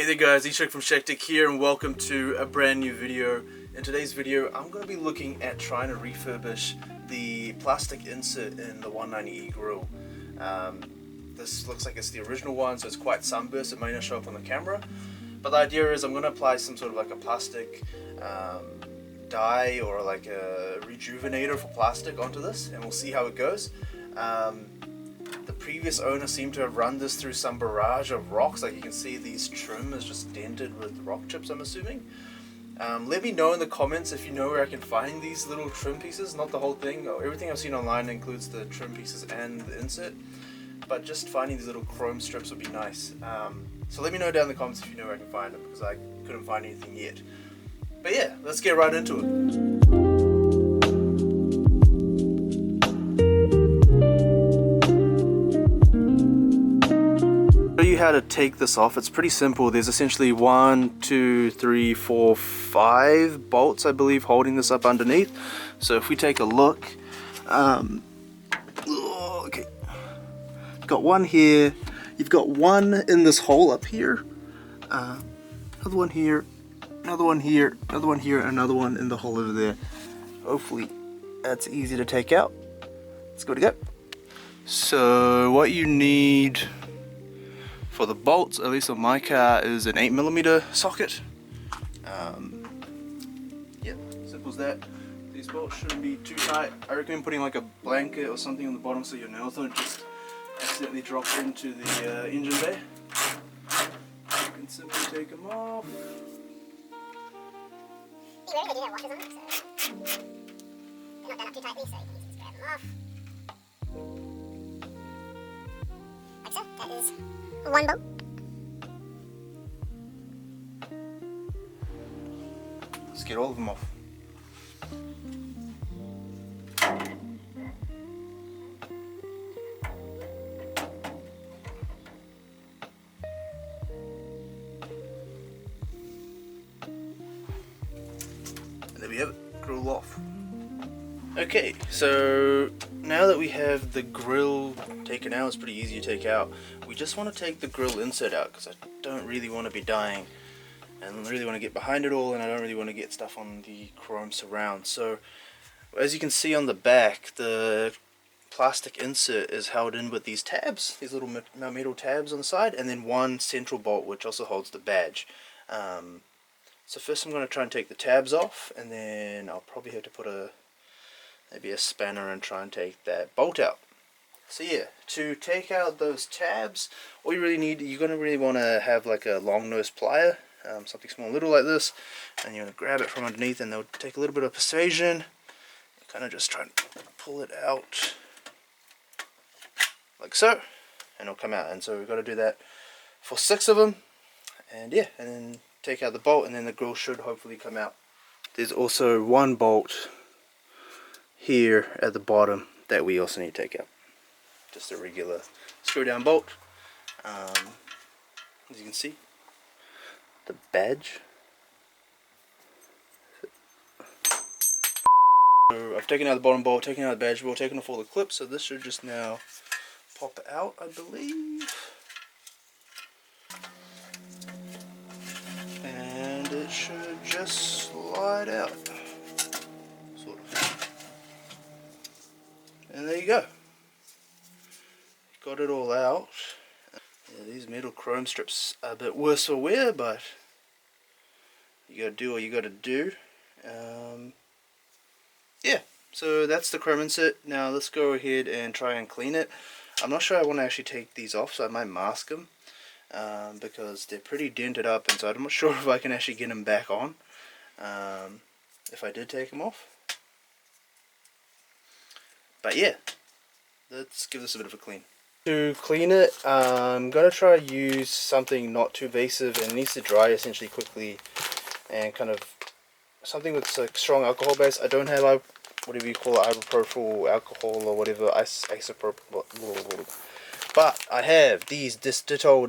Hey there guys, Shaqtech from Shaqtech here and welcome to a brand new video. In today's video I'm going to be looking at trying to refurbish the plastic insert in the 190E grill. This looks like it's the original one, so it's quite sunburst. It may not show up on the camera, but the idea is I'm going to apply some sort of like a plastic dye or like a rejuvenator for plastic onto this, and we'll see how it goes. The previous owner seemed to have run this through some barrage of rocks. Like you can see, these trim is just dented with rock chips, I'm assuming. Let me know in the comments if you know where I can find these little trim pieces, not the whole thing. Everything I've seen online includes the trim pieces and the insert, but just finding these little chrome strips would be nice. So let me know down in the comments if you know where I can find them, because I couldn't find anything yet. But yeah, let's get right into it. Show you how to take this off. It's pretty simple. There's essentially 1, 2, 3, 4, 5 bolts, I believe, holding this up underneath. So if we take a look, okay, got one here. You've got one in this hole up here, another one here, another one here, another one here, and another one in the hole over there. Hopefully that's easy to take out. Let's go to go. So what you need for the bolts, at least on my car, is an 8mm socket. Yeah, simple as that. These bolts shouldn't be too tight. I recommend putting like a blanket or something on the bottom so your nails don't just accidentally drop into the engine bay. You can simply take them off. Be ready to do their washers on them, so they're not done up too tightly, so you can just grab them off. Like so, that is one bolt. Let's get all of them off. And there we have it, grill off. Okay, so now that we have the grill taken out, it's pretty easy to take out. We just want to take the grill insert out because I don't really want to be dyeing and really want to get behind it all, and I don't really want to get stuff on the chrome surround. So as you can see on the back, the plastic insert is held in with these tabs, these little metal tabs on the side, and then one central bolt which also holds the badge. So first I'm going to try and take the tabs off, and then I'll probably have to put maybe a spanner and try and take that bolt out. So yeah, to take out those tabs, all you really need, you're going to really want to have like a long nose plier, something small and little like this, and you're going to grab it from underneath, and they'll take a little bit of persuasion, kind of just try and pull it out like so, and it'll come out. And so we've got to do that for 6 of them, and yeah, and then take out the bolt, and then the grill should hopefully come out. There's also one bolt here at the bottom that we also need to take out. Just a regular screw down bolt. As you can see, the badge. So I've taken out the bottom bolt, taken out the badge bolt, taken off all the clips, so this should just now pop out, I believe. And it should just slide out. Sort of. And there you go. Got it all out. Yeah, these metal chrome strips are a bit worse for wear, but you gotta do what you gotta do. Yeah, so that's the chrome insert. Now let's go ahead and try and clean it. I'm not sure I want to actually take these off, so I might mask them because they're pretty dented up, and so I'm not sure if I can actually get them back on if I did take them off. But yeah, let's give this a bit of a clean. To clean it, I'm going to try to use something not too evasive, and it needs to dry essentially quickly, and kind of something with a strong alcohol base. I don't have whatever you call it, isopropyl alcohol or whatever, isopropyl, but I have these Dettol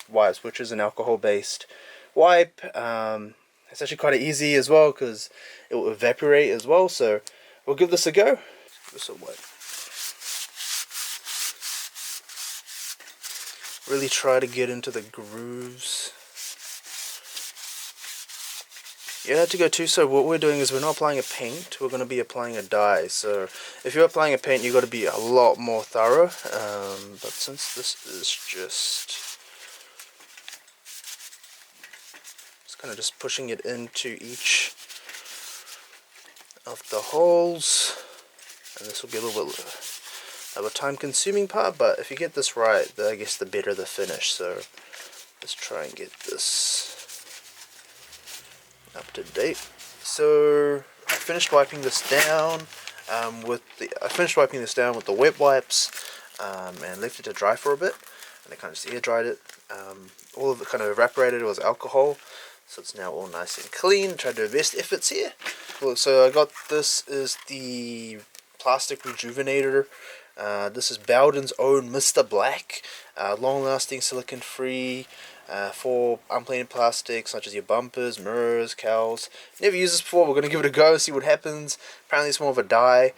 Wipes, which is an alcohol based wipe. It's actually quite easy as well because it will evaporate as well, so we'll give this a go. Give this a wipe. Really try to get into the grooves You don't have to go too. So what we're doing is we're not applying a paint, we're going to be applying a dye. So if you're applying a paint, you've got to be a lot more thorough. But since this is just kind of just pushing it into each of the holes, and this will be a little bit of a time consuming part, but if you get this right, I guess the better the finish. So let's try and get this up to date. So I finished wiping this down with the wet wipes, and left it to dry for a bit, and I kind of just air dried it. All of it kind of evaporated. It was alcohol, so it's now all nice and clean. Tried to do best efforts here. So I got, this is the plastic rejuvenator. This is Bowden's own Mr. Black, long lasting, silicone free, for unplated plastics such as your bumpers, mirrors, cowls. Never used this before. We're going to give it a go, see what happens. Apparently it's more of a dye.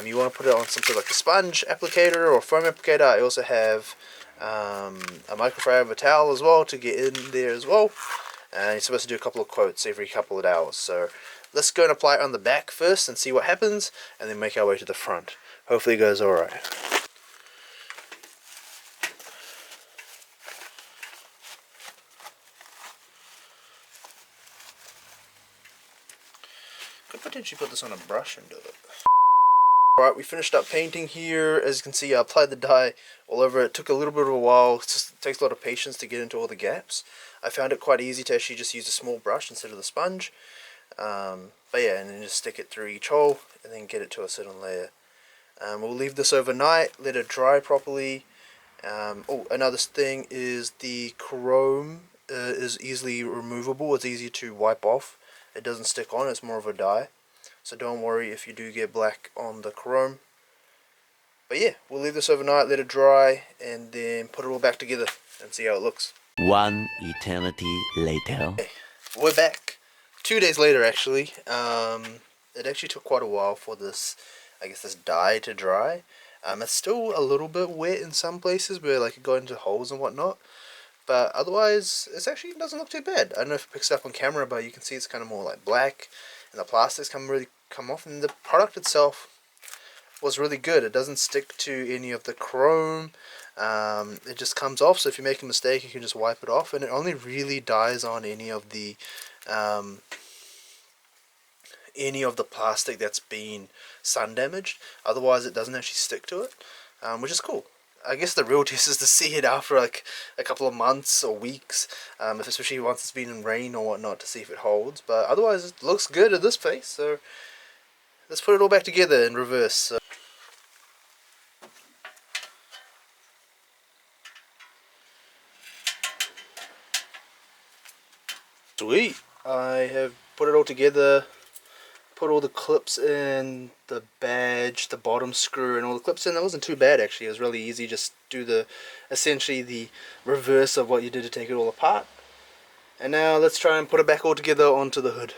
You want to put it on some sort of like a sponge applicator or foam applicator. I also have a microfiber towel as well to get in there as well. And you're supposed to do a couple of coats every couple of hours. So let's go and apply it on the back first and see what happens, and then make our way to the front. Hopefully it goes alright. Could potentially put this on a brush and do it. Alright, we finished up painting here. As you can see, I applied the dye all over it. It took a little bit of a while. It just takes a lot of patience to get into all the gaps. I found it quite easy to actually just use a small brush instead of the sponge. But yeah, and then just stick it through each hole and then get it to a certain layer. We'll leave this overnight, let it dry properly. Oh, another thing is the chrome is easily removable. It's easy to wipe off. It doesn't stick on, it's more of a dye. So don't worry if you do get black on the chrome. But yeah, we'll leave this overnight, let it dry, and then put it all back together and see how it looks. One eternity later. Okay, we're back. 2 days later, actually. It actually took quite a while for this, I guess, this dye to dry. It's still a little bit wet in some places where like it got into holes and whatnot. But otherwise, it actually doesn't look too bad. I don't know if it picks it up on camera, but you can see it's kind of more like black, and the plastics really come off, and the product itself was really good. It doesn't stick to any of the chrome. It just comes off, so if you make a mistake you can just wipe it off, and it only really dyes on any of the plastic that's been sun damaged. Otherwise it doesn't actually stick to it, which is cool. I guess the real test is to see it after like a couple of months or weeks, especially once it's been in rain or whatnot, to see if it holds. But otherwise it looks good at this pace, so let's put it all back together in reverse. So sweet, I have put it all together, put all the clips in, the badge, the bottom screw, and all the clips in. That wasn't too bad actually. It was really easy. Just do essentially the reverse of what you did to take it all apart. And now let's try and put it back all together onto the hood.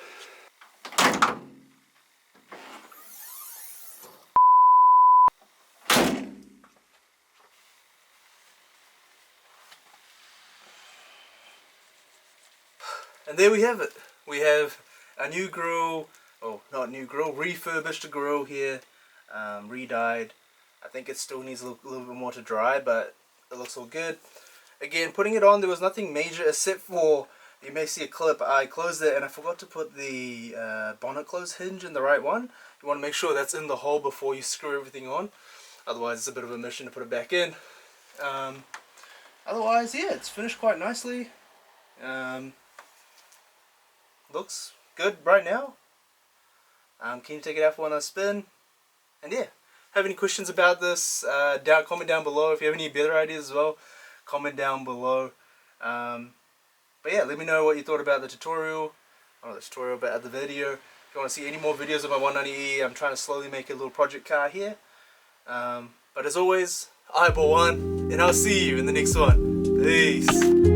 And there we have it. We have a new grill, oh, not new grill, refurbished grill here, re-dyed. I think it still needs a little bit more to dry, but it looks all good. Again, putting it on, there was nothing major except for, you may see a clip, I closed it and I forgot to put the bonnet close hinge in the right one. You want to make sure that's in the hole before you screw everything on. Otherwise it's a bit of a mission to put it back in. Otherwise, yeah, it's finished quite nicely. Looks good right now. I'm keen to take it out for one last spin. And yeah, have any questions about this, comment down below. If you have any better ideas as well, comment down below. But yeah, let me know what you thought about the tutorial, or the tutorial, about the video. If you want to see any more videos of my 190E, I'm trying to slowly make a little project car here. But as always, eyeball one, and I'll see you in the next one. Peace.